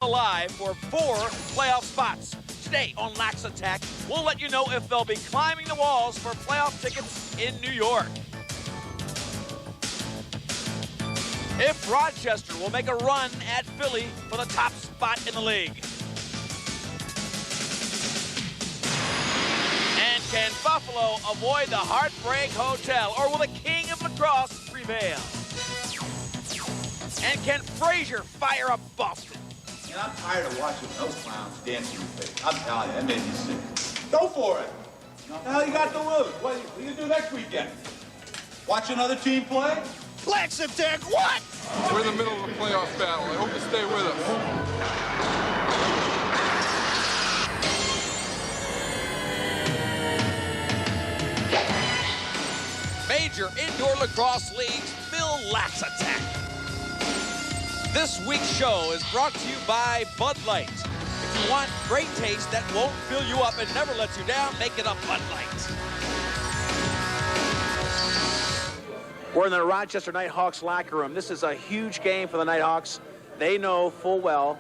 alive for 4 playoff spots. Today on Laxattack, we'll let you know if they'll be climbing the walls for playoff tickets in New York. If Rochester will make a run at Philly for the top spot in the league. And can Buffalo avoid the Heartbreak Hotel, or will the king of lacrosse prevail? And can Frazier fire up Boston? And I'm tired of watching those clowns dance in your face. I'm telling you, that made me sick. Go for it. What the hell you got to lose? What are you going to do next weekend? Watch another team play? Laxattack, what? We're in the middle of a playoff battle. I hope you stay with us. Major indoor lacrosse leagues fill Laxattack. This week's show is brought to you by Bud Light. If you want great taste that won't fill you up and never lets you down, make it a Bud Light. We're in the Rochester Nighthawks locker room. This is a huge game for the Nighthawks. They know full well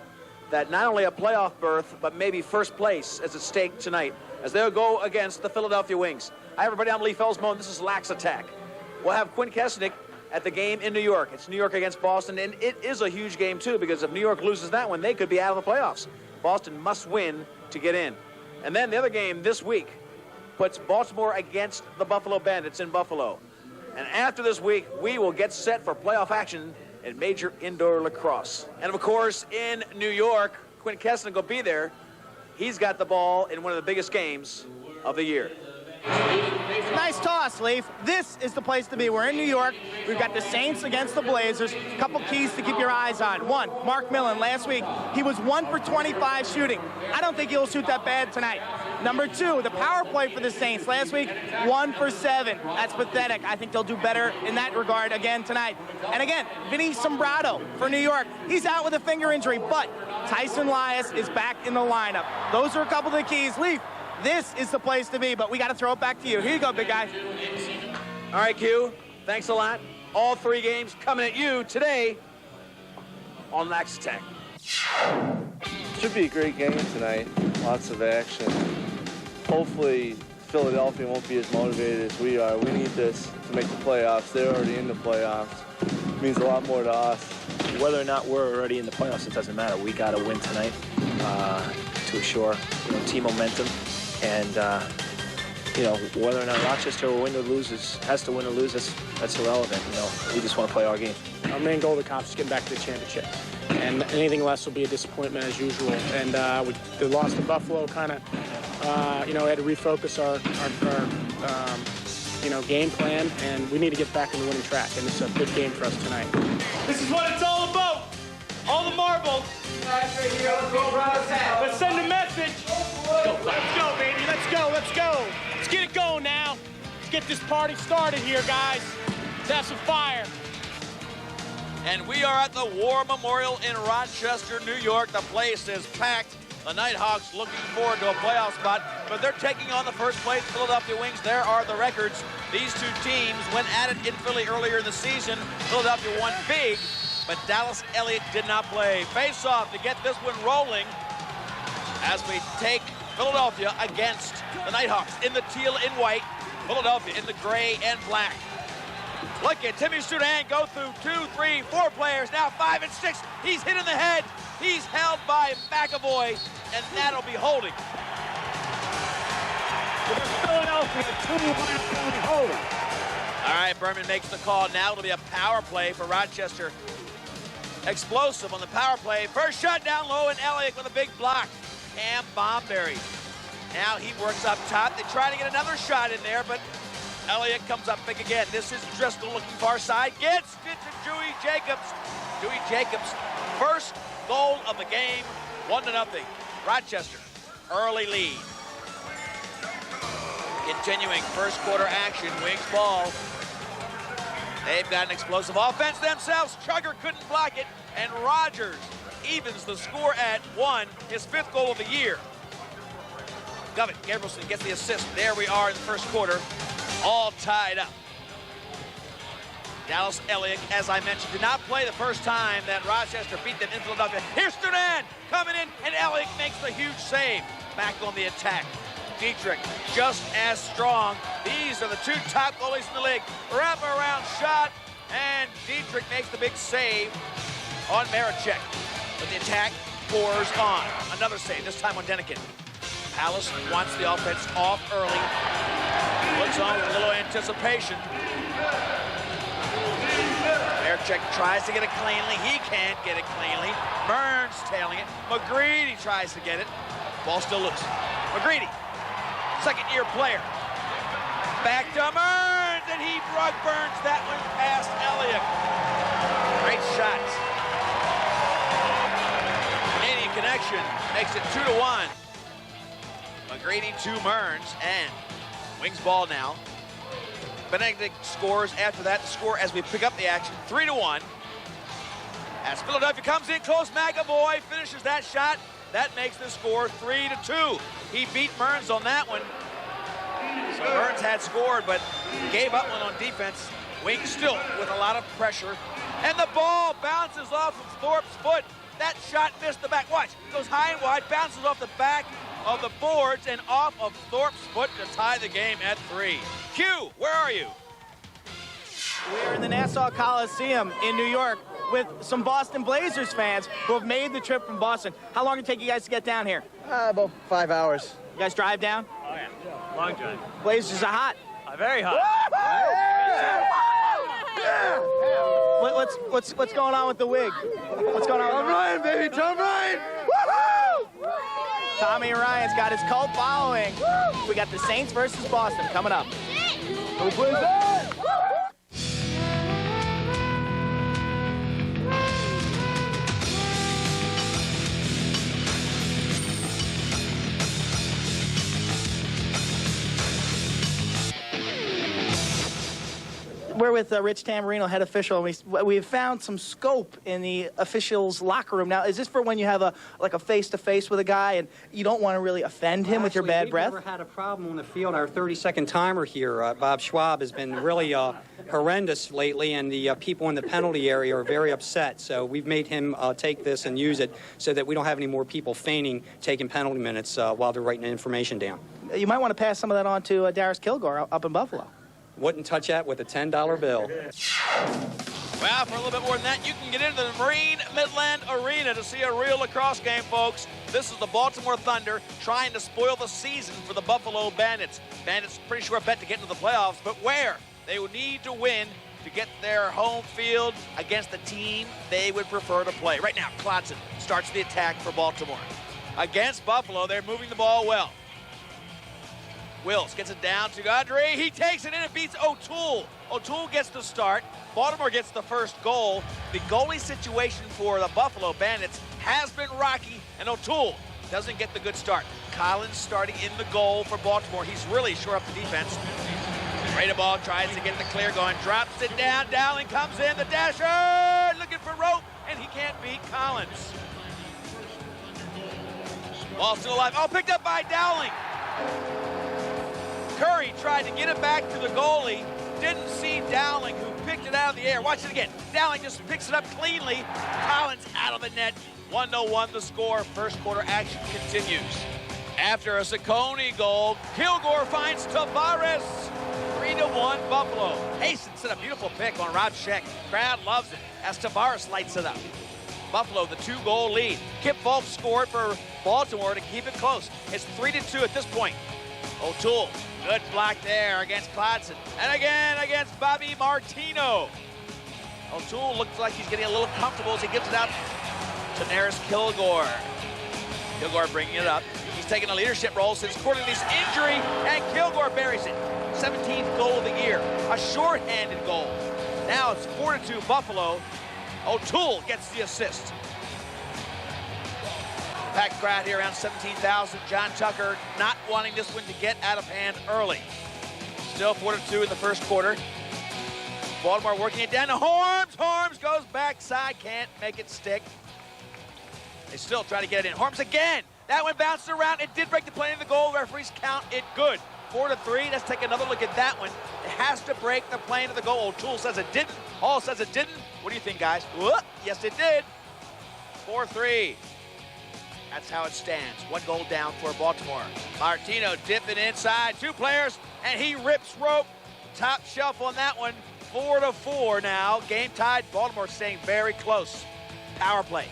that not only a playoff berth, but maybe first place is at stake tonight as they'll go against the Philadelphia Wings. Hi, everybody. I'm Lee Felsmo, and this is Laxattack. We'll have Quinn Kesnick at the game in New York. It's New York against Boston, and it is a huge game, too, because if New York loses that one, they could be out of the playoffs. Boston must win to get in. And then the other game this week puts Baltimore against the Buffalo Bandits in Buffalo. And after this week, we will get set for playoff action in major indoor lacrosse. And, of course, in New York, Quinn Kesnick will be there. He's got the ball in one of the biggest games of the year. Nice toss, Leaf. This is the place to be. We're in New York. We've got the Saints against the Blazers. A couple keys to keep your eyes on. One, Mark Millen. Last week, he was 1 for 25 shooting. I don't think he'll shoot that bad tonight. Number 2, the power play for the Saints. Last week, 1 for 7. That's pathetic. I think they'll do better in that regard again tonight. And again, Vinny Sombrado for New York. He's out with a finger injury, but Tyson Elias is back in the lineup. Those are a couple of the keys. Leaf, this is the place to be, but we got to throw it back to you. Here you go, big guy. All right, Q, thanks a lot. All 3 games coming at you today on Laxattack. Should be a great game tonight. Lots of action. Hopefully, Philadelphia won't be as motivated as we are. We need this to make the playoffs. They're already in the playoffs. It means a lot more to us. Whether or not we're already in the playoffs, it doesn't matter. We got to win tonight to assure team momentum. And, whether or not Rochester will win or lose has to win or lose, that's irrelevant. We just want to play our game. Our main goal of the conference is getting back to the championship. And anything less will be a disappointment as usual. And the loss to Buffalo kind of, had to refocus our game plan. And we need to get back in the winning track. And it's a big game for us tonight. This is what it's all about. All the marbles. Let's send a message. Let's go, baby. Let's go. Let's go. Let's get it going now. Let's get this party started here, guys. Let's have some fire. And we are at the War Memorial in Rochester, New York. The place is packed. The Nighthawks looking forward to a playoff spot, but they're taking on the first place Philadelphia Wings. There are the records. These 2 teams went at it in Philly earlier in the season. Philadelphia won big, but Dallas Elliott did not play. Face-off to get this one rolling as we take Philadelphia against the Nighthawks in the teal and white, Philadelphia in the gray and black. Look at Timmy Soudan go through 2, 3, 4 players, now 5 and 6. He's hit in the head. He's held by McAvoy, and that'll be holding. Philadelphia, 2-1 holding. All right, Berman makes the call. Now it'll be a power play for Rochester. Explosive on the power play. First shot down low, and Elliott with a big block. Cam Bomberry. Now he works up top. They try to get another shot in there, but Elliott comes up big again. This is Driscoll looking far side. Gets it to Dewey Jacobs. Dewey Jacobs, first goal of the game, 1-0. Rochester, early lead. Continuing first quarter action, Wings ball. They've got an explosive offense themselves. Chugger couldn't block it, and Rogers evens the score at 1, his 5th goal of the year. Govett Gabrielson gets the assist. There we are in the first quarter, all tied up. Dallas Elliott, as I mentioned, did not play the first time that Rochester beat them in Philadelphia. Here's Sternad coming in, and Elliott makes the huge save. Back on the attack. Dietrich just as strong. These are the two top goalies in the league. Wrap-around shot, and Dietrich makes the big save on Maricek. But the attack pours on. Another save, this time on Denikin. Palace wants the offense off early. Looks on with a little anticipation. Maricek tries to get it cleanly. He can't get it cleanly. Burns tailing it. McGreedy tries to get it. Ball still loose. McGreedy, second-year player. Back to Burns, and he burns that one past Elliott. Great shots. Canadian connection makes it 2-1. McGreedy to Burns, and Wings ball now. Benedict scores after that. The score as we pick up the action, 3-1. As Philadelphia comes in close, McAvoy finishes that shot. That makes the score 3-2. He beat Burns on that one. So Burns had scored, but gave up one on defense. Wings still with a lot of pressure. And the ball bounces off of Thorpe's foot. That shot missed the back. Watch, goes high and wide, bounces off the back of the boards and off of Thorpe's foot to tie the game at 3. Q, where are you? We're in the Nassau Coliseum in New York with some Boston Blazers fans who have made the trip from Boston. How long did it take you guys to get down here? About 5 hours. You guys drive down? Oh, yeah. Long drive. Blazers are hot. Very hot. What's going on with the wig? What's going on? Tom Ryan, baby, Tom Ryan! Tommy Ryan's got his cult following. We got the Saints versus Boston coming up. Go Blazers! We're with Rich Tamburino, head official, and we've found some scope in the officials' locker room. Now, is this for when you have a face-to-face with a guy and you don't want to really offend him with your bad breath? We've never had a problem on the field. Our 30-second timer here, Bob Schwab, has been really horrendous lately, and the people in the penalty area are very upset. So we've made him take this and use it so that we don't have any more people feigning taking penalty minutes while they're writing the information down. You might want to pass some of that on to Darius Kilgore up in Buffalo. Wouldn't touch that with a $10 bill. Well, for a little bit more than that, you can get into the Marine Midland Arena to see a real lacrosse game, folks. This is the Baltimore Thunder trying to spoil the season for the Buffalo Bandits. Bandits pretty sure bet to get into the playoffs, but where? They would need to win to get their home field against the team they would prefer to play. Right now, Klodson starts the attack for Baltimore. Against Buffalo, they're moving the ball well. Wills gets it down to Godre. He takes it in and beats O'Toole. O'Toole gets the start. Baltimore gets the first goal. The goalie situation for the Buffalo Bandits has been rocky, and O'Toole doesn't get the good start. Collins starting in the goal for Baltimore. He's really shore up the defense. Rada ball tries to get the clear going. Drops it down. Dowling comes in. The dasher looking for rope, and he can't beat Collins. Ball still alive. Oh, picked up by Dowling. Curry tried to get it back to the goalie. Didn't see Dowling, who picked it out of the air. Watch it again. Dowling just picks it up cleanly. Collins out of the net. 1-1 the score. First quarter action continues. After a Ciccone goal, Kilgore finds Tavares. 3-1 Buffalo. Hastings set a beautiful pick on Rob Scheck. Crowd loves it as Tavares lights it up. Buffalo, the 2-goal lead. Kip Fultz scored for Baltimore to keep it close. It's 3-2 at this point. O'Toole, good block there against Klodson. And again against Bobby Martino. O'Toole looks like he's getting a little comfortable as he gives it out to Neris Kilgore. Kilgore bringing it up. He's taken a leadership role since Corley's injury, and Kilgore buries it. 17th goal of the year, a shorthanded goal. Now it's 4-2 Buffalo. O'Toole gets the assist. Packed crowd here, around 17,000. John Tucker not wanting this one to get out of hand early. Still 4-2 in the first quarter. Baltimore working it down to Horms. Horms goes backside, can't make it stick. They still try to get it in. Horms again. That one bounced around. It did break the plane of the goal. Referees count it good. 4-3. Let's take another look at that one. It has to break the plane of the goal. O'Toole says it didn't. Hall says it didn't. What do you think, guys? Whoop. Yes, it did. 4-3. That's how it stands. 1 goal down for Baltimore. Martino dipping inside. 2 players, and he rips rope. Top shelf on that one. 4-4 now. Game tied. Baltimore staying very close. Power play.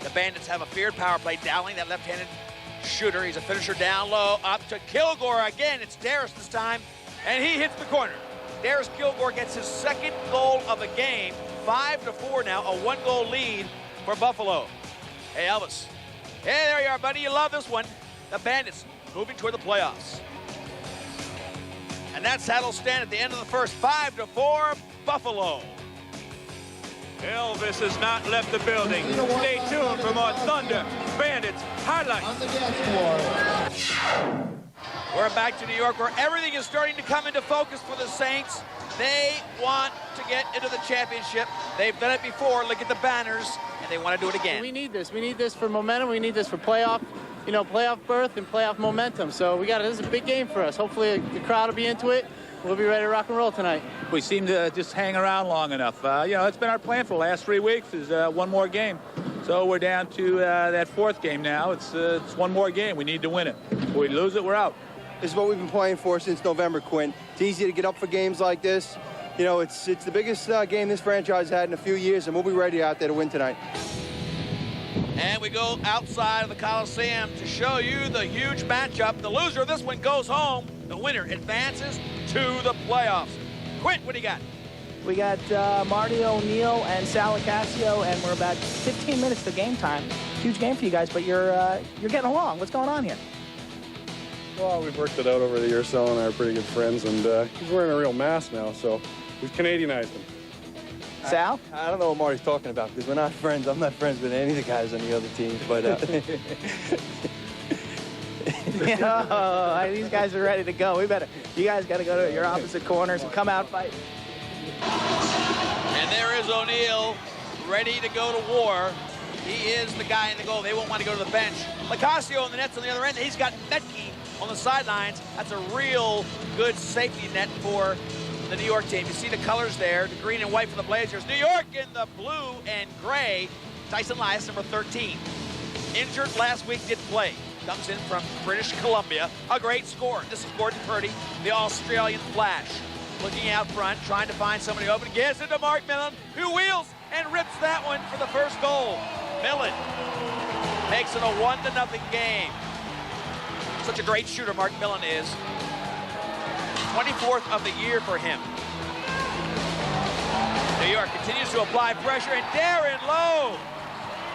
The Bandits have a feared power play. Dowling, that left-handed shooter. He's a finisher down low. Up to Kilgore again. It's Darris this time, and he hits the corner. Darris Kilgore gets his 2nd goal of the game. 5-4 now. A 1-goal lead for Buffalo. Hey, Elvis. Hey, there you are, buddy. You love this one. The Bandits moving toward the playoffs. And that's how it'll stand at the end of the first. 5-4, Buffalo. Elvis has not left the building. Stay tuned for more Thunder Bandits highlights. We're back to New York, where everything is starting to come into focus for the Saints. They want to get into the championship. They've done it before. Look at the banners, and they want to do it again. We need this. We need this for momentum. We need this for playoff berth and playoff momentum. So this is a big game for us. Hopefully the crowd will be into it. We'll be ready to rock and roll tonight. We seem to just hang around long enough. It's been our plan for the last 3 weeks is 1 more game. So we're down to that 4th game now. It's 1 more game. We need to win it. If we lose it, we're out. This is what we've been playing for since November, Quinn. It's easy to get up for games like this. It's the biggest game this franchise had in a few years, and we'll be ready out there to win tonight. And we go outside of the Coliseum to show you the huge matchup. The loser of this one goes home. The winner advances to the playoffs. Quint, what do you got? We got Marty O'Neill and Sal Licasio, and we're about 15 minutes to game time. Huge game for you guys, but you're getting along. What's going on here? Well, we've worked it out over the years, Sal and I are pretty good friends, and he's wearing a real mask now, so we've Canadianized him. Sal? I don't know what Marty's talking about, because we're not friends. I'm not friends with any of the guys on the other teams, but... These guys are ready to go. You guys got to go to your opposite corners and come out fight. And there is O'Neill, ready to go to war. He is the guy in the goal. They won't want to go to the bench. Licasio in the nets on the other end. He's got Metke on the sidelines. That's a real good safety net for the New York team. You see the colors there, the green and white for the Blazers. New York in the blue and gray. Tyson Elias, number 13. Injured last week, didn't play. Comes in from British Columbia. A great score. This is Gordon Purdy, the Australian Flash. Looking out front, trying to find somebody open. Gets it to Mark Millen, who wheels and rips that one for the first goal. Millen makes it a 1-0 game. Such a great shooter Mark Millen is. 24th of the year for him. New York continues to apply pressure, and Darren Lowe.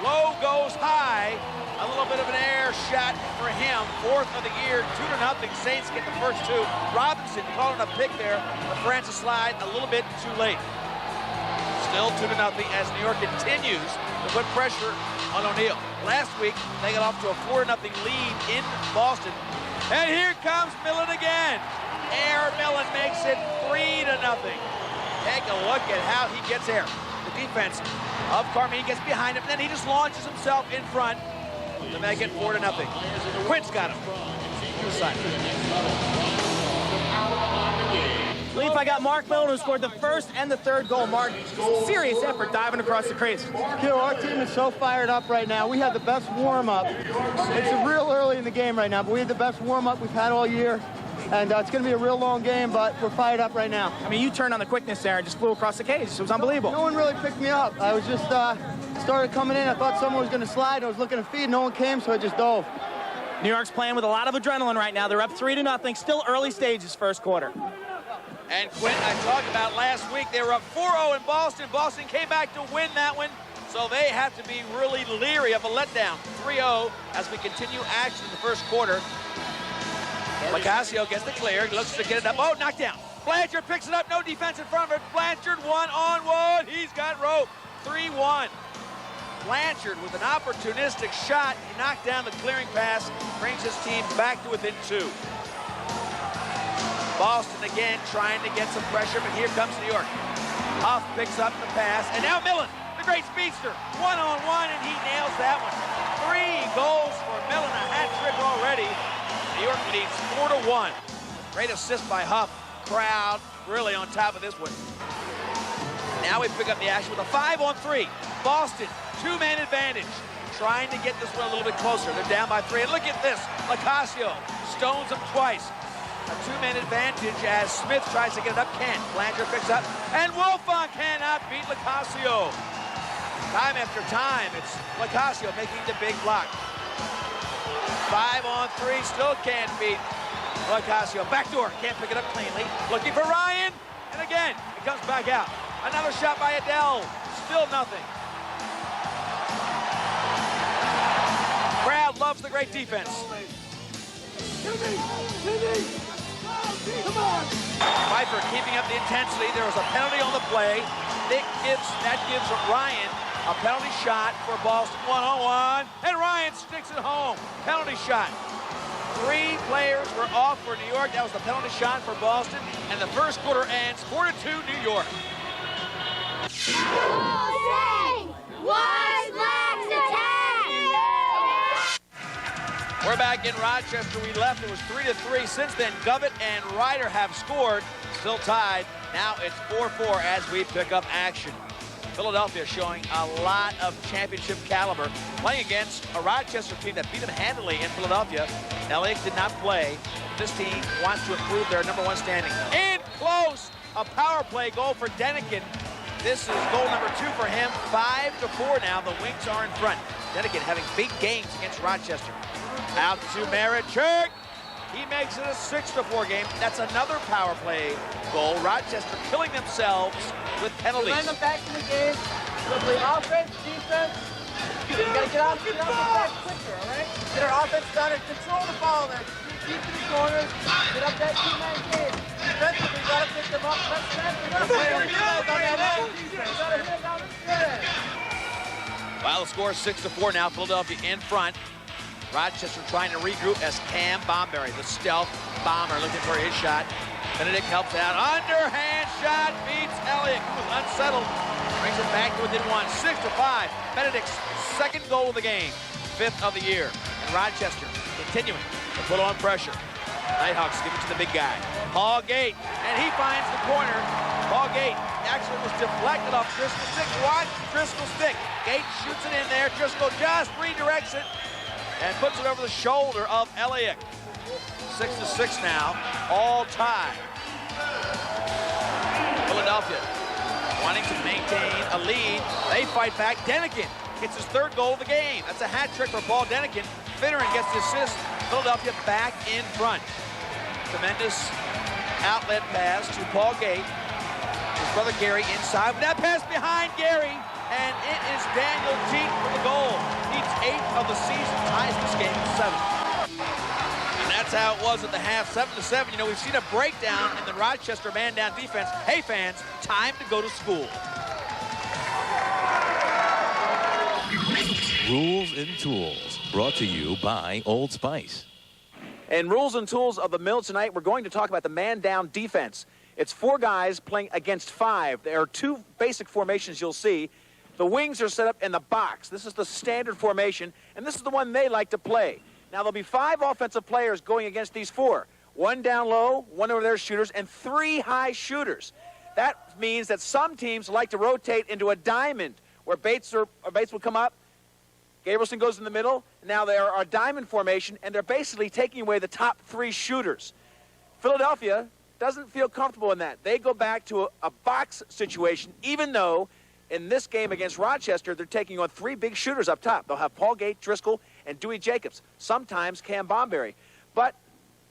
Lowe goes high. A little bit of an air shot for him. 4th of the year, 2-0. Saints get the first 2. Robinson calling a pick there, but Francis slide a little bit too late. Still 2-0 as New York continues to put pressure on O'Neill. Last week, they got off to a 4-0 lead in Boston. And here comes Millen again. Air Millen makes it 3-0. Take a look at how he gets air. The defense of Carmine gets behind him, and then he just launches himself in front to make it 4-0. Quint's got him. Leaf, I got Mark Millen, who scored the first and the 3rd goal. Mark, serious effort diving across the crease. Our team is so fired up right now. We have the best warm-up. It's real early in the game right now, but we have the best warm-up we've had all year. And it's going to be a real long game, but we're fired up right now. I mean, you turned on the quickness there and just flew across the cage. It was unbelievable. No one really picked me up. I was just started coming in. I thought someone was going to slide. I was looking to feed. No one came, so I just dove. New York's playing with a lot of adrenaline right now. They're up 3-0. Still early stages, first quarter. And Quint, I talked about last week, they were up 4-0 in Boston. Boston came back to win that one, so they have to be really leery of a letdown. 3-0 as we continue action in the first quarter. Licasio gets the clear, looks to get it up. Oh, knocked down. Blanchard picks it up, no defense in front of it. Blanchard 1-on-1, he's got rope. 3-1. Blanchard with an opportunistic shot. He knocked down the clearing pass, brings his team back to within 2. Boston again trying to get some pressure, but here comes New York. Huff picks up the pass, and now Millen, the great speedster. 1-on-1, and he nails that one. 3 goals for Millen, a hat trick already. New York leads 4-1. Great assist by Huff. Crowd really on top of this one. Now we pick up the action with a 5-on-3. Boston, two-man advantage. Trying to get this one a little bit closer. They're down by 3. And look at this. Lacasio stones him twice. A two-man advantage as Smith tries to get it up. Can't. Blanchard picks up. And Wolfond cannot beat Lacasio. Time after time, it's Lacasio making the big block. 5-on-3, still can't beat Lacasio. Backdoor, can't pick it up cleanly. Looking for Ryan, and again, it comes back out. Another shot by Adele, still nothing. Crowd loves the great defense. Pfeiffer keeping up the intensity. There was a penalty on the play. That gives Ryan a penalty shot for Boston, 1-on-1, and Ryan sticks it home. Penalty shot. 3 players were off for New York. That was the penalty shot for Boston, and the first quarter ends 4-2 New York. We're back in Rochester. We left. It was 3-3. Since then, Govett and Ryder have scored. Still tied. Now it's 4-4 as we pick up action. Philadelphia showing a lot of championship caliber, playing against a Rochester team that beat them handily in Philadelphia. Elliott did not play. This team wants to improve their #1 standing. In close, a power play goal for Denikin. This is goal number 2 for him. 5-4 now. The Wings are in front. Denikin having big games against Rochester. Out to Marichuk. He makes it a 6-4 game. That's another power play goal. Rochester killing themselves with penalties. Run them back in the game. So play offense, defense. You gotta get off the back quicker, all right? Get our offense done and control the ball there. Keep to the corners. Get up that two-man game. Defensively, we gotta pick them up. Let's play on that defense. Gotta hit it down the stretch. Well, the score is 6-4 now. Philadelphia in front. Rochester trying to regroup as Cam Bomberry, the stealth bomber, looking for his shot. Benedict helps out. Underhand shot beats Elliott, who was unsettled. Brings it back to within 1. 6-5. Benedict's second goal of the game, 5th of the year. And Rochester continuing to put on pressure. Nighthawks give it to the big guy, Paul Gate, and he finds the corner. Paul Gate actually was deflected off Driscoll's stick. Watch Driscoll's stick. Gate shoots it in there. Driscoll just redirects it and puts it over the shoulder of Elliott. 6-6 now, all tied. Philadelphia wanting to maintain a lead. They fight back. Denikin gets his 3rd goal of the game. That's a hat trick for Paul Denikin. Finneran gets the assist. Philadelphia back in front. Tremendous outlet pass to Paul Gate. His brother Gary inside. With that pass behind Gary. And it is Daniel Jeet for the goal. He's 8th of the season, ties this game at 7. And that's how it was at the half, 7-7. You know, we've seen a breakdown in the Rochester man-down defense. Hey, fans, time to go to school. Rules and Tools, brought to you by Old Spice. And Rules and Tools of the Mill tonight, we're going to talk about the man-down defense. It's 4 guys playing against 5. There are 2 basic formations you'll see. The wings are set up in the box. This is the standard formation, and this is the one they like to play. Now, there'll be 5 offensive players going against these 4. 1 down low, 1 over there shooters, and 3 high shooters. That means that some teams like to rotate into a diamond where Bates will come up, Gabrielson goes in the middle. Now they are a diamond formation, and they're basically taking away the top 3 shooters. Philadelphia doesn't feel comfortable in that. They go back to a box situation, even though in this game against Rochester, they're taking on 3 big shooters up top. They'll have Paul Gate, Driscoll, and Dewey Jacobs, sometimes Cam Bomberry. But,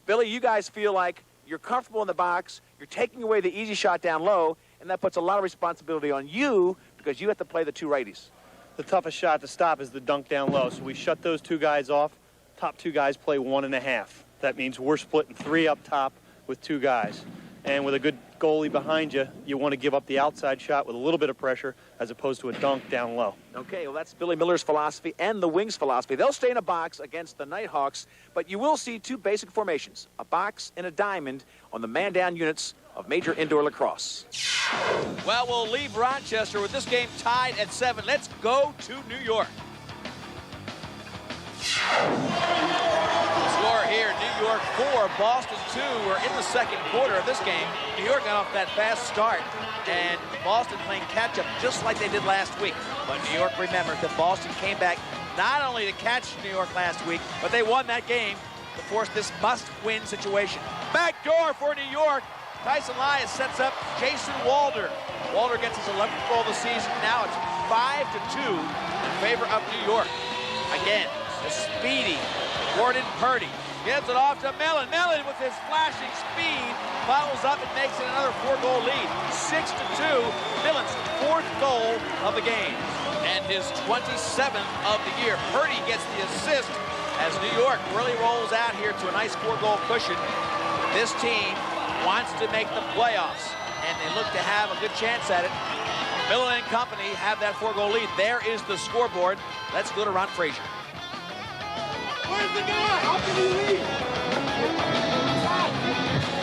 Billy, you guys feel like you're comfortable in the box, you're taking away the easy shot down low, and that puts a lot of responsibility on you because you have to play the 2 righties. The toughest shot to stop is the dunk down low, so we shut those 2 guys off. Top 2 guys play 1.5. That means we're splitting 3 up top with 2 guys. And with a good goalie behind you, you want to give up the outside shot with a little bit of pressure as opposed to a dunk down low. Okay, well, that's Billy Miller's philosophy and the Wings' philosophy. They'll stay in a box against the Nighthawks, but you will see 2 basic formations, a box and a diamond on the man-down units of Major Indoor Lacrosse. Well, we'll leave Rochester with this game tied at 7. Let's go to New York. The score here, New York 4, Boston 2. We're in the second quarter of this game. New York got off that fast start, and Boston playing catch-up just like they did last week. But New York remembered that Boston came back not only to catch New York last week, but they won that game to force this must-win situation. Backdoor for New York. Tyson Elias sets up Jason Walder. Walder gets his 11th goal of the season. Now it's 5-2 in favor of New York. Again, the speedy Gordon Purdy gives it off to Millen. Millen with his flashing speed follows up and makes it another 4-goal lead. 6-2, Millen's 4th goal of the game and his 27th of the year. Purdy gets the assist as New York really rolls out here to a nice 4-goal cushion. This team wants to make the playoffs, and they look to have a good chance at it. Millen and company have that 4-goal lead. There is the scoreboard. Let's go to Ron Frazier. Where's the guy? How can he leave?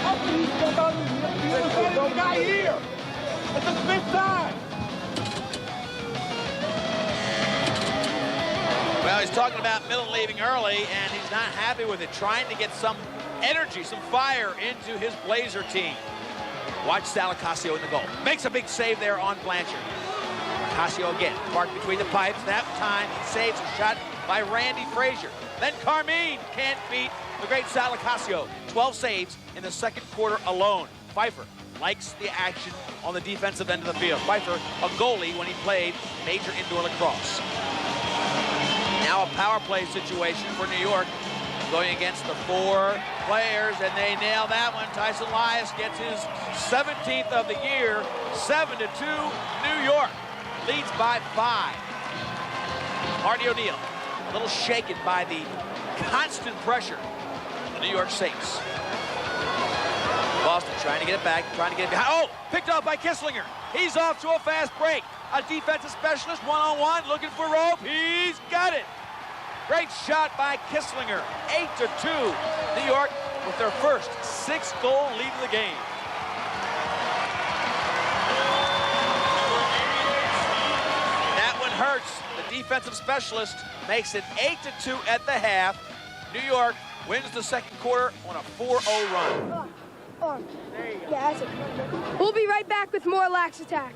How can he step out of the guy here? It's the 5th time. Well, he's talking about Millen leaving early, and he's not happy with it, trying to get some energy, some fire into his Blazer team. Watch Salacasio in the goal. Makes a big save there on Blanchard. Casio again, parked between the pipes. That time he saves a shot by Randy Frazier. Then Carmine can't beat the great Salacasio. 12 saves in the second quarter alone. Pfeiffer likes the action on the defensive end of the field. Pfeiffer, a goalie when he played major indoor lacrosse. Now a power play situation for New York, going against the 4 players, and they nail that one. Tyson Elias gets his 17th of the year. 7-2, New York leads by 5. Marty O'Neill, a little shaken by the constant pressure of the New York Saints. Boston trying to get it back, trying to get it behind. Oh, picked off by Kisslinger. He's off to a fast break. A defensive specialist, one-on-one, looking for rope. He's got it. Great shot by Kisslinger. 8-2. New York with their first 6-goal lead of the game. That one hurts. The defensive specialist makes it 8-2 at the half. New York wins the second quarter on a 4-0 run. Yeah, that's it. We'll be right back with more Laxattack.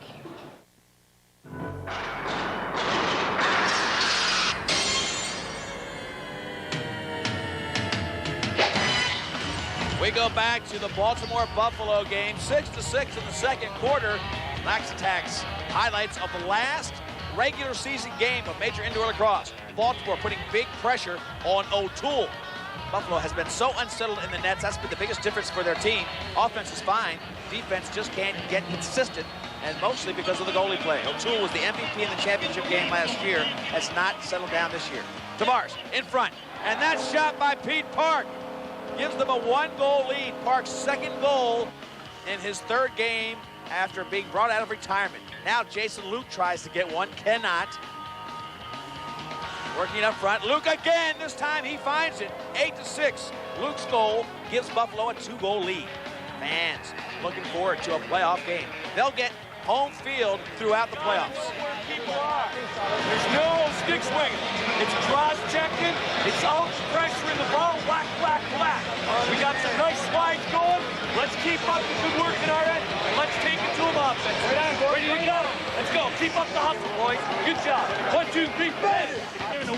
We go back to the Baltimore-Buffalo game, 6-6 in the second quarter. Laxattack's highlights of the last regular season game of major indoor lacrosse. Baltimore putting big pressure on O'Toole. Buffalo has been so unsettled in the nets. That's been the biggest difference for their team. Offense is fine. Defense just can't get consistent, and mostly because of the goalie play. O'Toole was the MVP in the championship game last year. Has not settled down this year. Tavares in front, and that shot by Pete Park gives them a 1-goal lead. Park's 2nd goal in his 3rd game after being brought out of retirement. Now Jason Luke tries to get one, cannot. Working up front, Luke again. This time he finds it. 8-6. Luke's goal gives Buffalo a 2-goal lead. Fans looking forward to a playoff game. They'll get home field throughout the playoffs. There's no stick swinging. It's cross checking. It's out pressure in the ball. Whack, whack, whack. We got some nice slides going. Let's keep up the good work in our end. And let's take it to them offense. Ready to go. Let's go. Keep up the hustle, boys. Good job. 1, 2, 3, bang.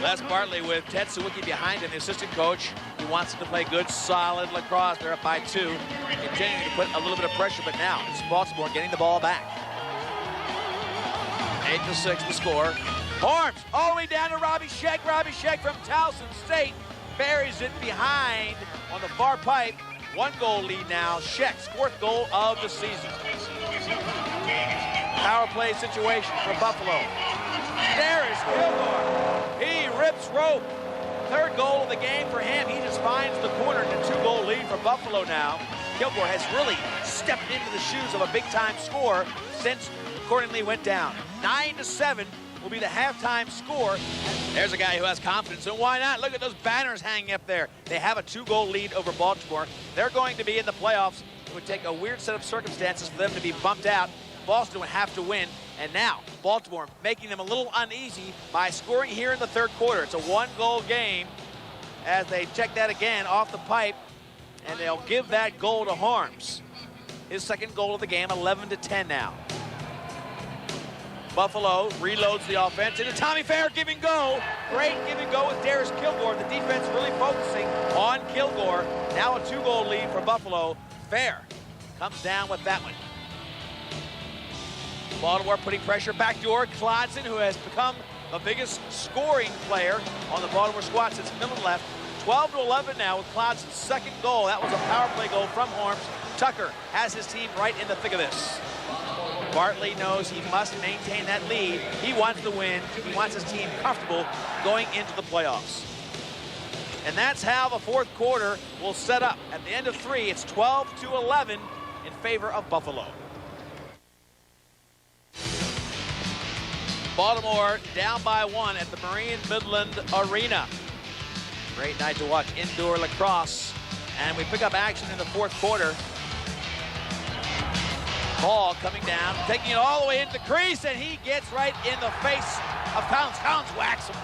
Les Bartley with Ted Sawicki behind him, the assistant coach. He wants him to play good, solid lacrosse. They're up by 2. Continuing to put a little bit of pressure, but now it's Baltimore getting the ball back. 8-6 the score. Horns all the way down to Robbie Sheck. Robbie Sheck from Towson State buries it behind on the far pipe. 1-goal lead now. Sheck's 4th goal of the season. Power play situation for Buffalo. There is Kilgore. He rips rope. 3rd goal of the game for him. He just finds the corner in a 2-goal lead for Buffalo now. Kilgore has really stepped into the shoes of a big-time scorer since Cordingley went down. 9-7 will be the halftime score. There's a guy who has confidence, and why not? Look at those banners hanging up there. They have a 2-goal lead over Baltimore. They're going to be in the playoffs. It would take a weird set of circumstances for them to be bumped out. Boston would have to win, and now Baltimore making them a little uneasy by scoring here in the 3rd quarter. It's a 1-goal game as they check that again off the pipe. and they'll give that goal to Harms. His second goal of the game, 11-10 now. Buffalo reloads the offense into Tommy Fair, give and go. Great give and go with Darius Kilgore. The defense really focusing on Kilgore. Now a 2-goal lead for Buffalo. Fair comes down with that one. Baltimore putting pressure backdoor. Claudson, who has become the biggest scoring player on the Baltimore squad since Millen left. 12-11 now with Claudson's second goal. That was a power play goal from Harms. Tucker has his team right in the thick of this. Bartley knows he must maintain that lead. He wants the win. He wants his team comfortable going into the playoffs. And that's how the fourth quarter will set up. At the end of 3, it's 12-11 in favor of Buffalo. Baltimore down by 1 at the Marine Midland Arena. Great night to watch indoor lacrosse. And we pick up action in the fourth quarter. Ball coming down, taking it all the way into the crease, and he gets right in the face of Collins. Collins whacks him.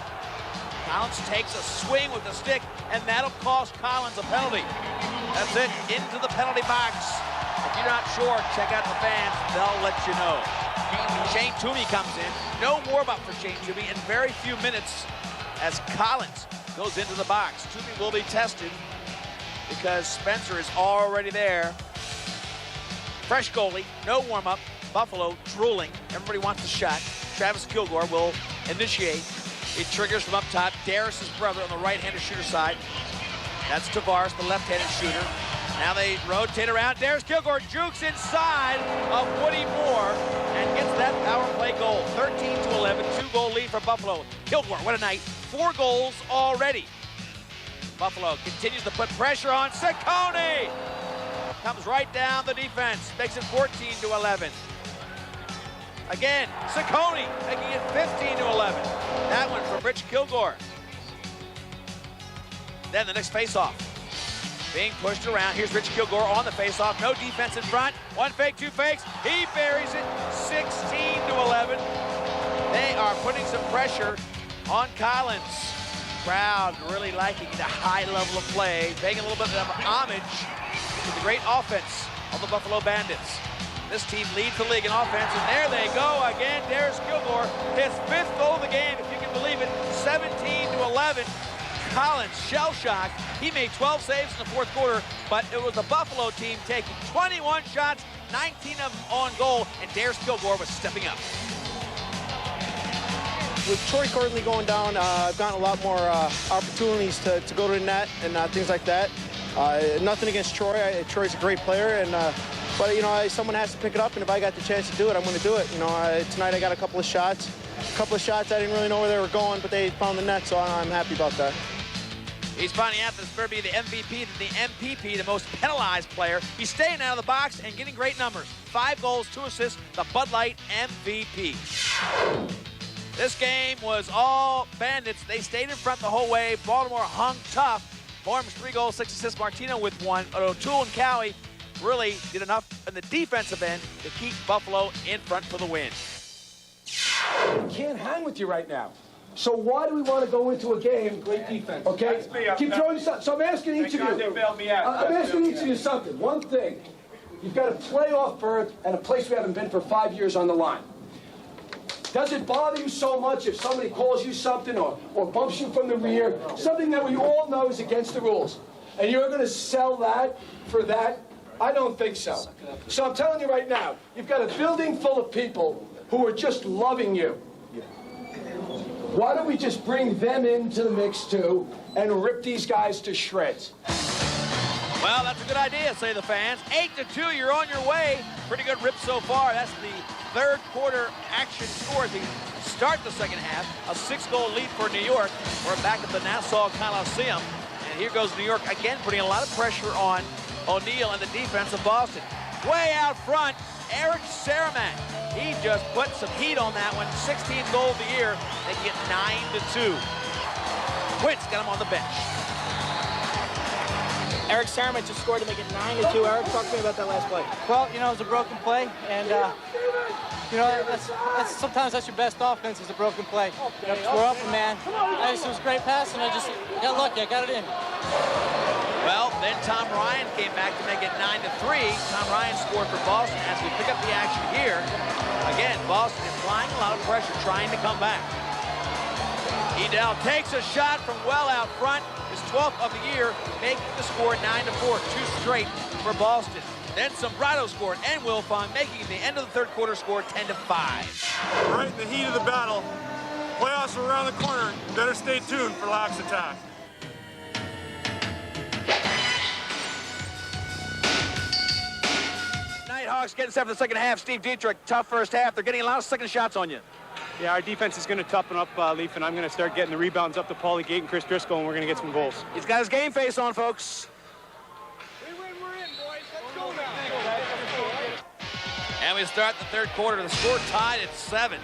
Collins takes a swing with the stick, and that'll cost Collins a penalty. That's it, into the penalty box. If you're not sure, check out the fans. They'll let you know. Shane Toomey comes in. No warm-up for Shane Toomey in very few minutes as Collins goes into the box. Toomey will be tested because Spencer is already there. Fresh goalie, no warm-up. Buffalo drooling. Everybody wants the shot. Travis Kilgore will initiate. It triggers from up top. Darius' brother on the right-handed shooter side. That's Tavares, the left-handed shooter. Now they rotate around. Darius Kilgore jukes inside of Woody Moore and gets that power play goal. 13-11, 2-goal lead for Buffalo. Kilgore, what a night. 4 goals already. Buffalo continues to put pressure on Ciccone. Comes right down the defense, makes it 14-11. Again, Ciccone making it 15-11. That one from Rich Kilgore. Then the next face-off. Being pushed around. Here's Rich Kilgore on the face-off. No defense in front. 1 fake, 2 fakes. He buries it. 16-11. They are putting some pressure on Collins. Crowd really liking the high level of play, paying a little bit of homage to the great offense of the Buffalo Bandits. This team leads the league in offense, and there they go again. Darius Kilgore, his 5th goal of the game, if you can believe it, 17-11. Collins shell-shocked. He made 12 saves in the fourth quarter, but it was the Buffalo team taking 21 shots, 19 of them on goal, and Darius Kilgore was stepping up. With Troy Courtney going down, I've gotten a lot more opportunities to go to the net and things like that. Nothing against Troy. Troy's a great player, and but you know, someone has to pick it up, and if I got the chance to do it, I'm going to do it. You know, tonight I got a couple of shots. I didn't really know where they were going, but they found the net, so I'm happy about that. He's finding out that it's going to be the MVP, the MPP, the most penalized player. He's staying out of the box and getting great numbers. 5 goals, 2 assists, the Bud Light MVP. This game was all Bandits. They stayed in front the whole way. Baltimore hung tough. Harms 3 goals, 6 assists. Martino with 1. O'Toole and Cowie really did enough in the defensive end to keep Buffalo in front for the win. We can't hang with you right now. So why do we want to go into a game? Great defense. Okay? Keep throwing something. So I'm asking each of you. I'm asking each of you something. One thing. You've got a playoff berth and a place we haven't been for 5 years on the line. Does it bother you so much if somebody calls you something or bumps you from the rear? Something that we all know is against the rules. And you're going to sell that for that? I don't think so. So I'm telling you right now, you've got a building full of people who are just loving you. Why don't we just bring them into the mix too and rip these guys to shreds? Well, that's a good idea, say the fans. 8-2, you're on your way. Pretty good rip so far. That's the third quarter action score as we start the second half. A 6-goal lead for New York. We're back at the Nassau Coliseum. And here goes New York again, putting a lot of pressure on O'Neill and the defense of Boston. Way out front, Eric Saramat. He just put some heat on that one. 16th goal of the year. They get 9-2. Quint's got him on the bench. Eric Saramat just scored to make it 9-2. Eric, talk to me about that last play. Well, you know, it was a broken play, and you know, that's sometimes that's your best offense is a broken play. We're up, man. It was a great pass, and I just got lucky. I got it in. Well, then Tom Ryan came back to make it 9-3. Tom Ryan scored for Boston as we pick up the action here. Again, Boston is applying a lot of pressure, trying to come back. Edel takes a shot from well out front, his 12th of the year, making the score 9-4, 2 straight for Boston. Then Sombrado scored and Wilfong, making the end of the third quarter score 10-5. Right in the heat of the battle, playoffs are around the corner. Better stay tuned for Laxattack. Nighthawks getting set for the second half. Steve Dietrich, tough first half. They're getting a lot of second shots on you. Yeah, our defense is going to toughen up, Leaf, and I'm going to start getting the rebounds up to Paulie Gate and Chris Driscoll, and we're going to get some goals. He's got his game face on, folks. We win, we're in, boys. Let's go now. And we start the third quarter. The score tied at 7.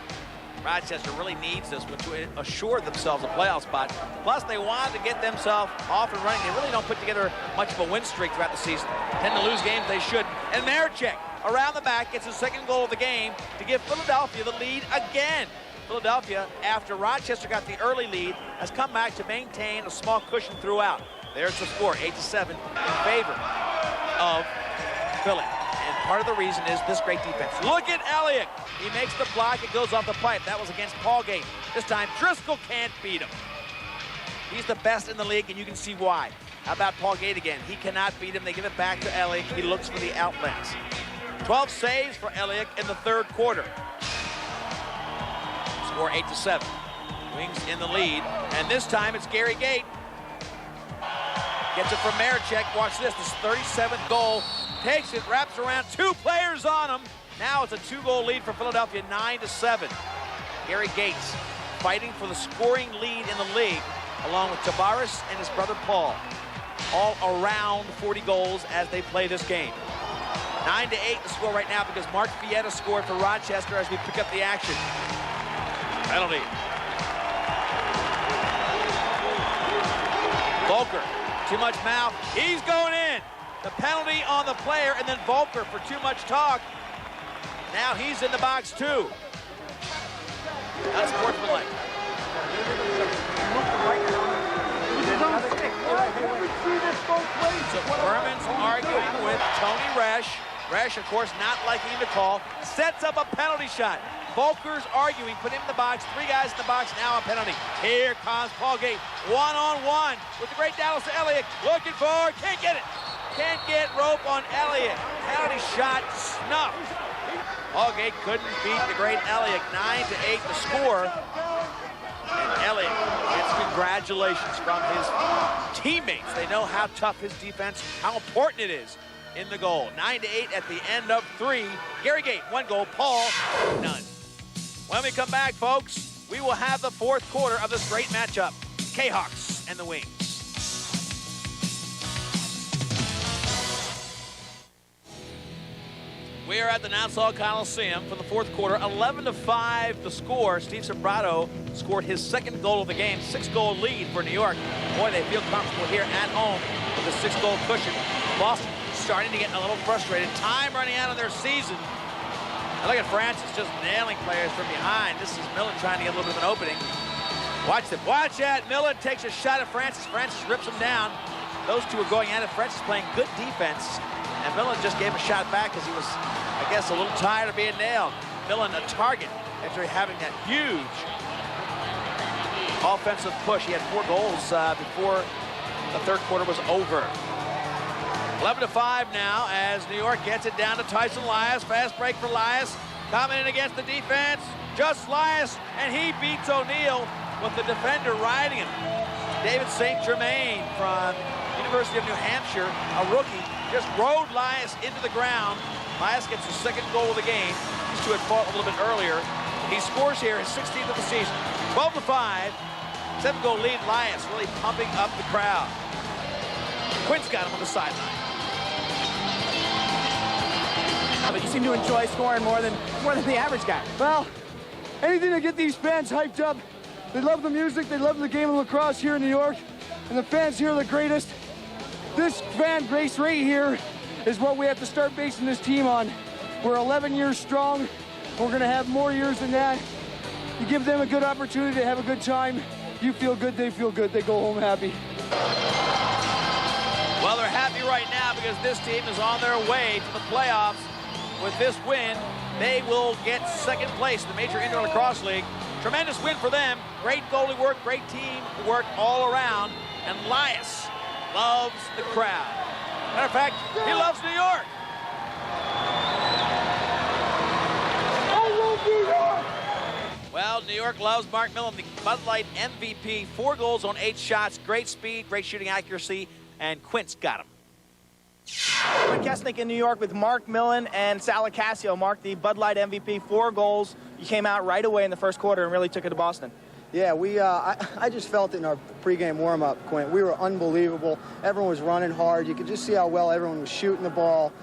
Rochester really needs this to assure themselves a playoff spot. Plus, they wanted to get themselves off and running. They really don't put together much of a win streak throughout the season. Tend to lose games they should. And Maricek, around the back, gets his second goal of the game to give Philadelphia the lead again. Philadelphia, after Rochester got the early lead, has come back to maintain a small cushion throughout. There's the score, 8-7 in favor of Philly. And part of the reason is this great defense. Look at Elliott. He makes the block. It goes off the pipe. That was against Paul Gate. This time, Driscoll can't beat him. He's the best in the league, and you can see why. How about Paul Gate again? He cannot beat him. They give it back to Elliott. He looks for the outlets. 12 saves for Elliott in the third quarter. Score 8-7. Wings in the lead. And this time, it's Gary Gate. Gets it from Maricek. Watch this. This 37th goal. Takes it, wraps around 2 players on him. Now it's a 2-goal lead for Philadelphia, 9-7. Gary Gates fighting for the scoring lead in the league, along with Tavares and his brother Paul. All around 40 goals as they play this game. 9-8 the score right now because Mark Fietta scored for Rochester as we pick up the action. Penalty. Volker, too much mouth. He's going in. The penalty on the player, and then Volker for too much talk. Now he's in the box too. That's sportsmanlike. So Berman's arguing with Tony Resch. Resch, of course, not liking him to call. Sets up a penalty shot. Volker's arguing, put him in the box. 3 guys in the box, now a penalty. Here comes Paul Gate, one-on-one with the great Dallas Elliott. Looking for, can't get it. Can't get rope on Elliott. Penalty shot snuffed. Paul Gate couldn't beat the great Elliott. 9-8 the score. And Elliott gets congratulations from his teammates. They know how tough his defense, how important it is in the goal. 9-8 at the end of 3. Gary Gate, 1 goal. Paul, none. When we come back, folks, we will have the fourth quarter of this great matchup. K-Hawks and the Wings. We are at the Nassau Coliseum for the fourth quarter. 11-5 the score. Steve Sombrado scored his second goal of the game. 6-goal lead for New York. Boy, they feel comfortable here at home with a 6-goal cushion. Boston starting to get a little frustrated. Time running out of their season. And look at Francis just nailing players from behind. This is Millen trying to get a little bit of an opening. Watch them. Watch that. Millen takes a shot at Francis. Francis rips him down. Those two are going at it. Francis playing good defense. And Millen just gave a shot back because he was, I guess, a little tired of being nailed. Millen a target after having that huge offensive push. He had 4 goals before the third quarter was over. 11-5 now as New York gets it down to Tyson Elias. Fast break for Elias. Coming in against the defense. Just Elias, and he beats O'Neal with the defender riding him. David St. Germain from University of New Hampshire, a rookie, just rode Elias into the ground. Elias gets his second goal of the game. These two had fought a little bit earlier. He scores here, his 16th of the season. 12-5, 7-goal lead. Elias really pumping up the crowd. Quinn's got him on the sideline. But you seem to enjoy scoring more than the average guy. Well, anything to get these fans hyped up. They love the music, they love the game of lacrosse here in New York, and the fans here are the greatest. This fan base right here is what we have to start basing this team on. We're 11 years strong. We're gonna have more years than that. You give them a good opportunity to have a good time. You feel good, they feel good, they go home happy. Well, they're happy right now because this team is on their way to the playoffs. With this win, they will get second place in the Major Indoor Lacrosse League. Tremendous win for them. Great goalie work, great team work all around. And Elias loves the crowd. Matter of fact, he loves New York. I love New York! Well, New York loves Mark Millen, the Bud Light MVP. 4 goals on 8 shots. Great speed, great shooting accuracy, and Quint's got him. Quint Kesnick in New York with Mark Millen and Sal Acacio. Mark, the Bud Light MVP, 4 goals. You came out right away in the first quarter and really took it to Boston. Yeah, I just felt it in our pregame warm-up, Quint. We were unbelievable. Everyone was running hard. You could just see how well everyone was shooting the ball.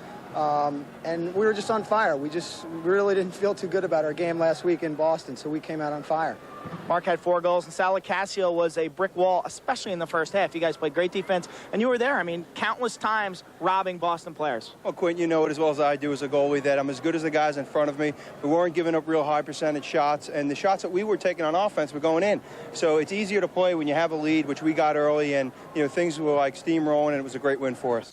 And we were just on fire. We really didn't feel too good about our game last week in Boston, so we came out on fire. Mark had 4 goals, and Sal Acacio was a brick wall, especially in the first half. You guys played great defense, and you were there, I mean, countless times robbing Boston players. Well, Quint, you know it as well as I do as a goalie that I'm as good as the guys in front of me. We weren't giving up real high percentage shots, and the shots that we were taking on offense were going in. So it's easier to play when you have a lead, which we got early, and things were like steamrolling, and it was a great win for us.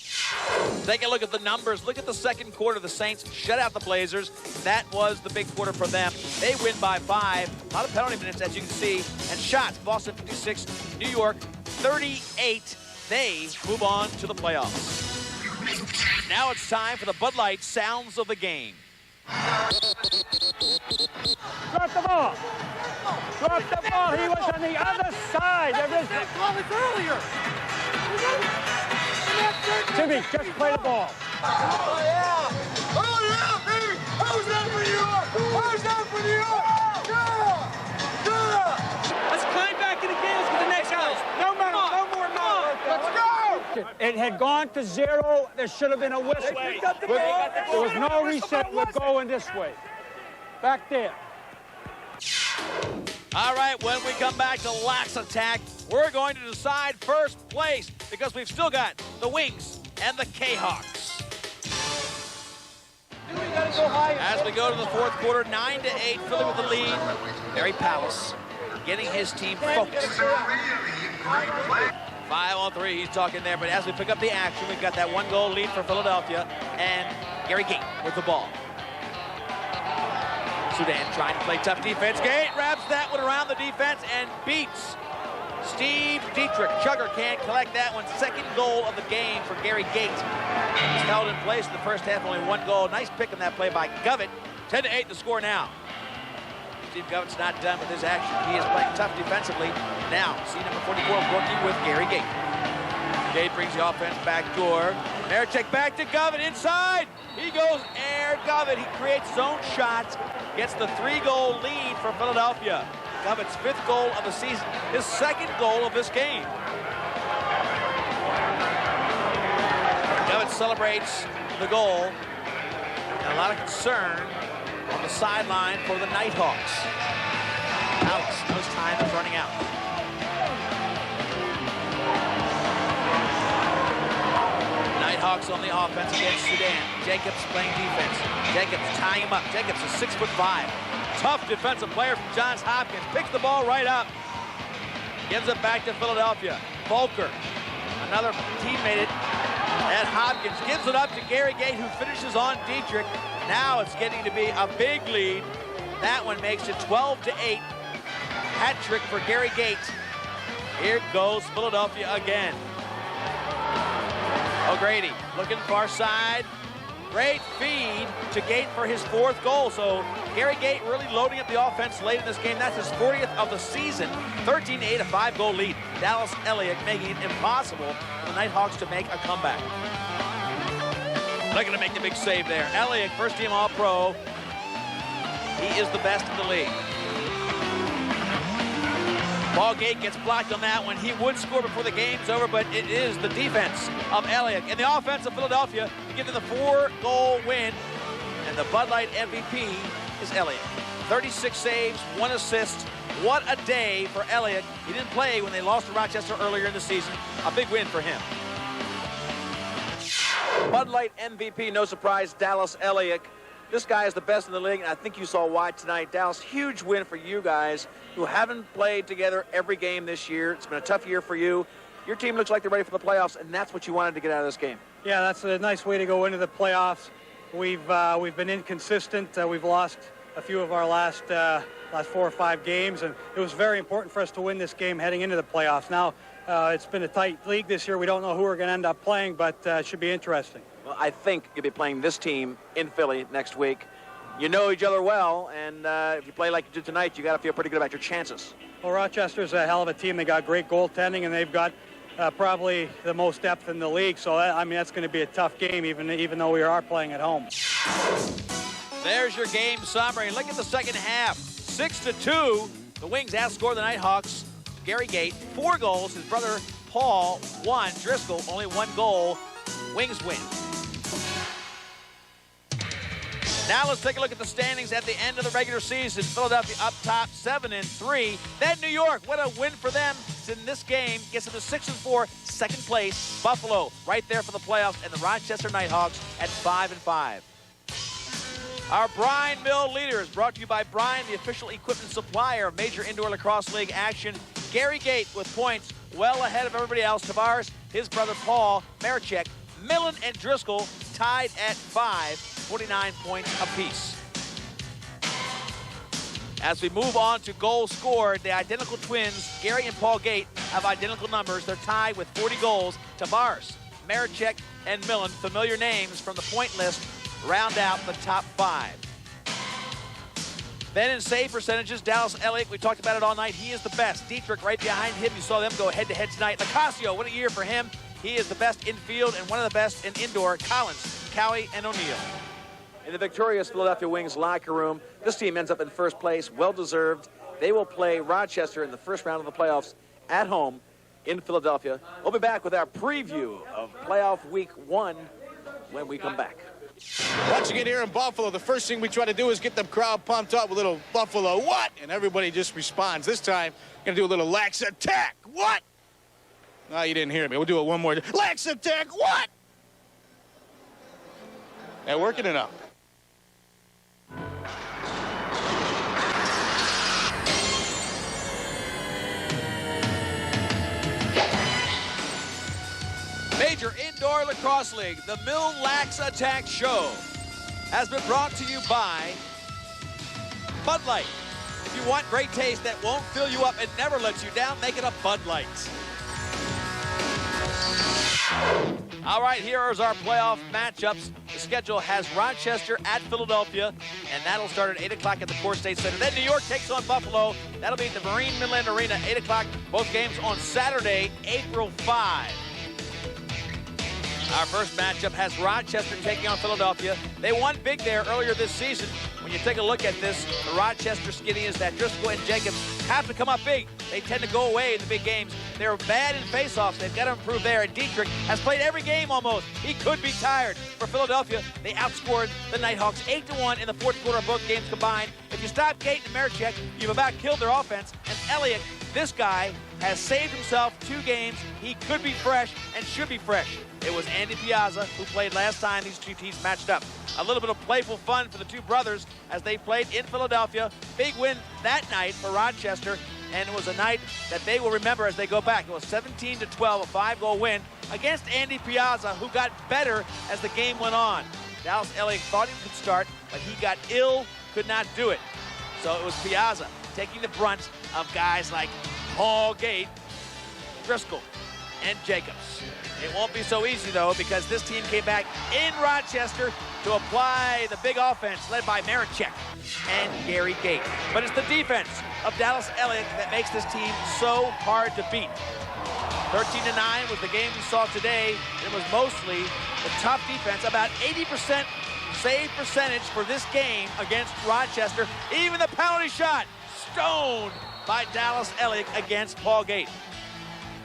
Take a look at the numbers. Look at the second quarter. The Saints shut out the Blazers. That was the big quarter for them. They win by 5. A lot of penalty minutes, as you can see. And shots. Boston 56, New York 38. They move on to the playoffs. Now it's time for the Bud Light sounds of the game. Drop the ball. Drop the ball. He was on the other side. There is earlier. Timmy, just play the ball. Oh, yeah! Oh, yeah, baby! Who's that for New York? Who's that for New York? Yeah! Yeah! Let's climb back in the game. Let's get the next guys. No more. Let's go! It had gone to 0. There should have been a whistle. There was no reset. We're going this way. Back there. All right, when we come back to Laxattack, we're going to decide first place because we've still got the Wings and the K-Hawks. As we go to the fourth quarter, 9-8, Philly with the lead. Barry Palace getting his team focused. 5-on-3, he's talking there, but as we pick up the action, we've got that 1-goal lead for Philadelphia, and Gary Gate with the ball. Sudan trying to play tough defense. Gate wraps that one around the defense and beats Steve Dietrich. Chugger can't collect that one. Second goal of the game for Gary Gate. He's held in place in the first half, only 1 goal. Nice pick on that play by Govett. 10-8 the score now. Steve Govett's not done with his action. He is playing tough defensively. Now, see number 44 working with Gary Gate. Gate brings the offense back door. Marichek back to Govett inside. He goes air. Govett, he creates his own shots. Gets the 3-goal lead for Philadelphia. Govett's 5th goal of the season, his 2nd goal of this game. Govett celebrates the goal, and a lot of concern on the sideline for the Nighthawks. Alex knows time is running out. Nighthawks on the offense against Sudan. Jacobs playing defense. Jacobs tying him up. Jacobs is 6'5". Tough defensive player from Johns Hopkins. Picks the ball right up. Gives it back to Philadelphia. Volker, another teammate at Hopkins, gives it up to Gary Gate, who finishes on Dietrich. Now it's getting to be a big lead. That one makes it 12-8. Hat trick for Gary Gate. Here goes Philadelphia again. O'Grady looking far side. Great feed to Gate for his 4th goal. So Gary Gate really loading up the offense late in this game. That's his 40th of the season. 13-8, a 5-goal lead. Dallas Elliott making it impossible for the Nighthawks to make a comeback. Looking to make the big save there. Elliott, first-team All-Pro. He is the best in the league. Ball Gate gets blocked on that one. He would score before the game's over, but it is the defense of Elliott and the offense of Philadelphia to give them the 4-goal win. And the Bud Light MVP is Elliott. 36 saves, 1 assist. What a day for Elliott. He didn't play when they lost to Rochester earlier in the season. A big win for him. Bud Light MVP, no surprise, Dallas Elliott. This guy is the best in the league, and I think you saw why tonight. Dallas, huge win for you guys who haven't played together every game this year. It's been a tough year for you. Your team looks like they're ready for the playoffs, and that's what you wanted to get out of this game. Yeah, that's a nice way to go into the playoffs. We've been inconsistent. We've lost a few of our last 4 or 5 games, and it was very important for us to win this game heading into the playoffs. Now, it's been a tight league this year. We don't know who we're going to end up playing, but it should be interesting. Well, I think you'll be playing this team in Philly next week. You know each other well, and if you play like you did tonight, you got to feel pretty good about your chances. Well, Rochester's a hell of a team. They got great goaltending, and they've got probably the most depth in the league. So, that's going to be a tough game, even though we are playing at home. There's your game summary. Look at the second half. 6-2. The Wings outscored the Nighthawks. Gary Gate, 4 goals. His brother Paul, 1. Driscoll, only 1 goal. Wings win. Now let's take a look at the standings at the end of the regular season. Philadelphia up top, 7-3. Then New York, what a win for them in this game. Gets them to 6-4, second place. Buffalo right there for the playoffs, and the Rochester Nighthawks at 5-5. Our Brine Mill leader is brought to you by Brine, the official equipment supplier of major indoor lacrosse league action. Gary Gate with points well ahead of everybody else. Tavares, his brother Paul, Marichek, Millen, and Driscoll tied at 5, 49 points apiece. As we move on to goals scored, the identical twins, Gary and Paul Gate, have identical numbers. They're tied with 40 goals. Tavares, Marichek, and Millen, familiar names from the point list, round out the top 5. Then in save percentages, Dallas Elliott, we talked about it all night. He is the best. Dietrich right behind him. You saw them go head-to-head tonight. Lacasio, what a year for him. He is the best infield and one of the best in indoor. Collins, Cowie, and O'Neill. In the victorious Philadelphia Wings locker room, this team ends up in first place, well-deserved. They will play Rochester in the first round of the playoffs at home in Philadelphia. We'll be back with our preview of playoff week 1 when we come back. Once again here in Buffalo, the first thing we try to do is get the crowd pumped up with a little Buffalo what? And everybody just responds. This time, we're going to do a little Laxattack. What? No, you didn't hear me. We'll do it one more. Laxattack. What? And working it up. Major Indoor Lacrosse League, the Mill Laxattack Show, has been brought to you by Bud Light. If you want great taste that won't fill you up and never lets you down, make it a Bud Light. All right, here is our playoff matchups. The schedule has Rochester at Philadelphia, and that'll start at 8 o'clock at the Core State Center. Then New York takes on Buffalo. That'll be at the Marine Midland Arena, 8 o'clock. Both games on Saturday, April 5. Our first matchup has Rochester taking on Philadelphia. They won big there earlier this season. When you take a look at this, the Rochester Skinnies, that Driscoll and Jacobs have to come up big. They tend to go away in the big games. They're bad in faceoffs. They've got to improve there. And Dietrich has played every game almost. He could be tired. For Philadelphia, they outscored the Nighthawks 8-1 in the fourth quarter of both games combined. If you stop Gate and Marichek, you've about killed their offense. And Elliott, this guy, has saved himself 2 games. He could be fresh and should be fresh. It was Andy Piazza who played last time these two teams matched up. A little bit of playful fun for the two brothers as they played in Philadelphia. Big win that night for Rochester, and it was a night that they will remember as they go back. It was 17-12, a 5-goal win against Andy Piazza, who got better as the game went on. Dallas Elliott thought he could start, but he got ill, could not do it. So it was Piazza taking the brunt of guys like Paul Gate, Driscoll, and Jacobs. It won't be so easy, though, because this team came back in Rochester to apply the big offense led by Marichek and Gary Gate. But it's the defense of Dallas Elliott that makes this team so hard to beat. 13-9 was the game we saw today. It was mostly the tough defense, about 80% save percentage for this game against Rochester. Even the penalty shot stoned by Dallas Elliott against Paul Gate.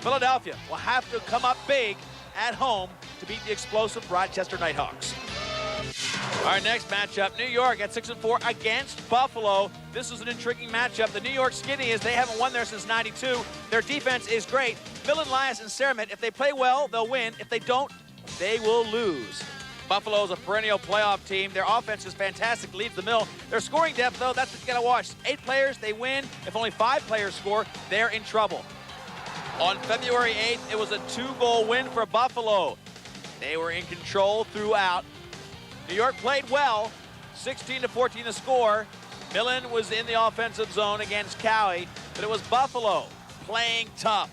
Philadelphia will have to come up big at home to beat the explosive Rochester Nighthawks. Our next matchup, New York at 6-4 against Buffalo. This is an intriguing matchup. The New York Skinnies, they haven't won there since '92. Their defense is great. Millen, Elias, and Ceremet, if they play well, they'll win. If they don't, they will lose. Buffalo's a perennial playoff team. Their offense is fantastic, leads the Mill. Their scoring depth, though, that's what you got to watch. 8 players, they win. If only 5 players score, they're in trouble. On February 8th, it was a 2-goal win for Buffalo. They were in control throughout. New York played well, 16-14 the score. Millen was in the offensive zone against Cowie, but it was Buffalo playing tough.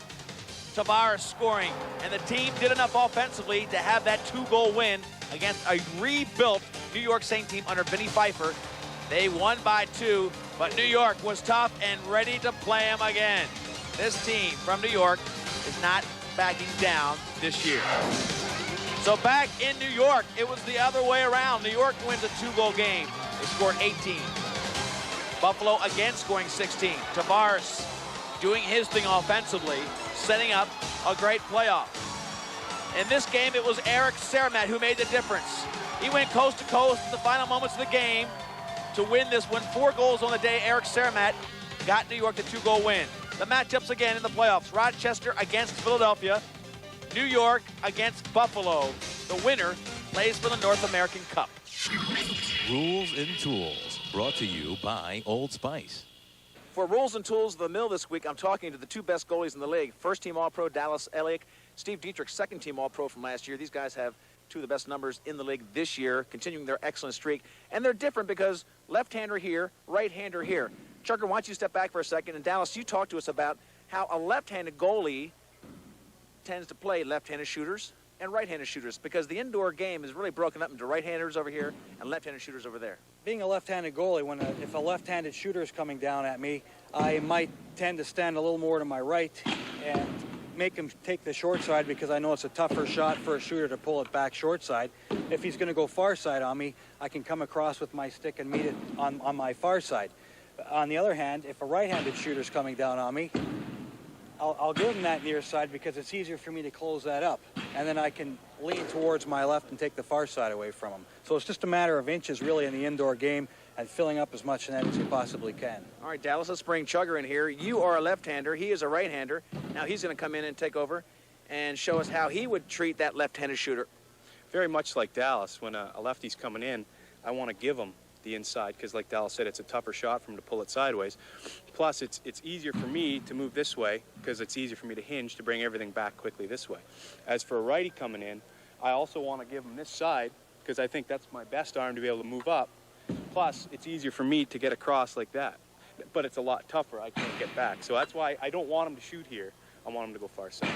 Tavares scoring, and the team did enough offensively to have that 2-goal win against a rebuilt New York Saint team under Vinny Pfeiffer. They won by 2, but New York was tough and ready to play them again. This team from New York is not backing down this year. So back in New York, it was the other way around. New York wins a 2-goal game. They scored 18. Buffalo again scoring 16. Tavares doing his thing offensively, setting up a great playoff. In this game, it was Eric Saramat who made the difference. He went coast to coast in the final moments of the game to win this one. 4 goals on the day. Eric Saramat got New York the 2-goal win. The matchups again in the playoffs. Rochester against Philadelphia. New York against Buffalo. The winner plays for the North American Cup. Rules and Tools, brought to you by Old Spice. For Rules and Tools of the Mill this week, I'm talking to the 2 best goalies in the league. First-team All-Pro Dallas Elliott, Steve Dietrich, second-team All-Pro from last year. These guys have 2 of the best numbers in the league this year, continuing their excellent streak. And they're different because left-hander here, right-hander here. Chucker, why don't you step back for a second? And Dallas, you talk to us about how a left-handed goalie tends to play left-handed shooters and right-handed shooters, because the indoor game is really broken up into right-handers over here and left-handed shooters over there. Being a left-handed goalie, if a left-handed shooter is coming down at me, I might tend to stand a little more to my right and make him take the short side, because I know it's a tougher shot for a shooter to pull it back short side. If he's going to go far side on me, I can come across with my stick and meet it on my far side. On the other hand, if a right-handed shooter's coming down on me, I'll give him that near side because it's easier for me to close that up. And then I can lean towards my left and take the far side away from him. So it's just a matter of inches really in the indoor game and filling up as much net as you possibly can. All right, Dallas, let's bring Chugger in here. You are a left-hander. He is a right-hander. Now he's going to come in and take over and show us how he would treat that left-handed shooter. Very much like Dallas, when a lefty's coming in, I want to give him the inside because, like Dallas said, it's a tougher shot for him to pull it sideways. Plus, it's easier for me to move this way because it's easier for me to hinge to bring everything back quickly this way. As for a righty coming in, I also want to give him this side because I think that's my best arm to be able to move up. Plus, it's easier for me to get across like that. But it's a lot tougher. I can't get back. So that's why I don't want him to shoot here. I want him to go far side.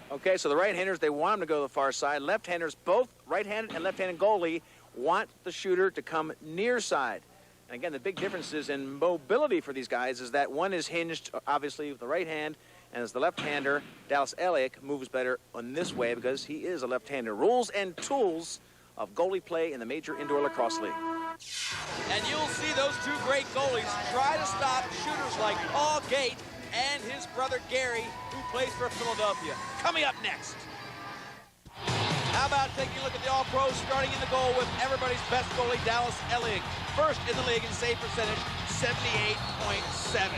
Okay, so the right-handers, they want him to go to the far side. Left-handers, both right-handed and left-handed goalie, want the shooter to come near side. And again, the big difference is in mobility for these guys is that one is hinged, obviously, with the right hand, and as the left-hander, Dallas Elliott moves better on this way because he is a left-hander. Rules and tools of goalie play in the Major Indoor Lacrosse League. And you'll see those 2 great goalies try to stop shooters like Paul Gate and his brother Gary, who plays for Philadelphia. Coming up next. How about taking a look at the All-Pros, starting in the goal with everybody's best goalie, Dallas Elliott. First in the league in save percentage, 78.7.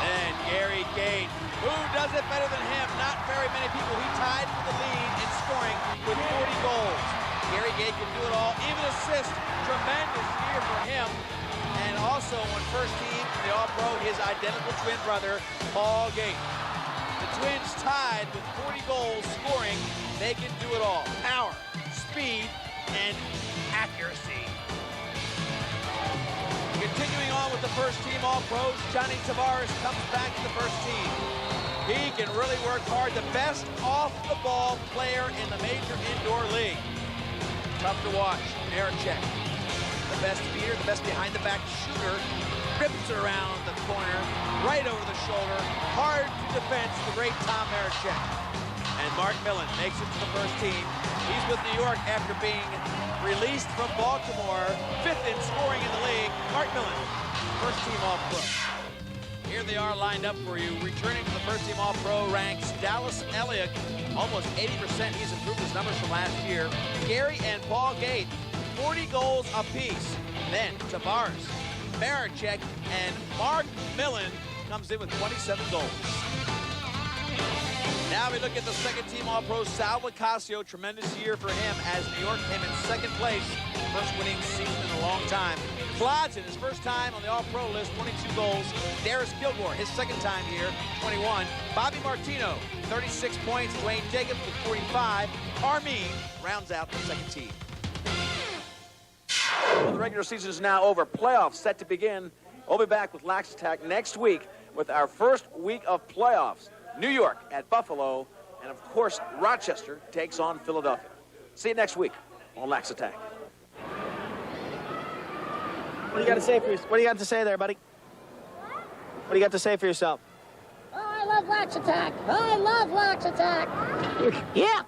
Then Gary Gate. Who does it better than him? Not very many people. He tied for the lead in scoring with 40 goals. Gary Gate can do it all, even assist. Tremendous year for him. And also on first team in the All-Pro, his identical twin brother, Paul Gate. The twins tied with 40 goals scoring. They can do it all. Power, speed, and accuracy. Continuing on with the first team All-Pros, Johnny Tavares comes back to the first team. He can really work hard. The best off-the-ball player in the Major Indoor League. Tough to watch. Maricek, the best beater, the best behind-the-back shooter. Rips it around the corner, right over the shoulder. Hard to defense, the great Tom Maricek. And Mark Millen makes it to the first team. He's with New York after being released from Baltimore. 5th in scoring in the league. Mark Millen, first team All-Pro. Here they are lined up for you. Returning to the first team All-Pro ranks Dallas Elliott, almost 80%. He's improved his numbers from last year. Gary and Paul Gate, 40 goals apiece. Then Tavares, Maricek, and Mark Millen comes in with 27 goals. Now we look at the second-team All-Pro, Sal Licasio. Tremendous year for him as New York came in second place. First winning season in a long time. Klodson, his first time on the All-Pro list, 22 goals. Darius Kilgore, his second time here, 21. Bobby Martino, 36 points. Dwayne Jacobs with 45. Armin rounds out the second team. Well, the regular season is now over. Playoffs set to begin. We'll be back with Laxattack next week with our first week of playoffs. New York at Buffalo, and of course, Rochester takes on Philadelphia. See you next week on Laxattack. What do you got to say for What do you got to say there, buddy? What do you got to say for yourself? Oh, I love Laxattack. I love Laxattack. Yeah.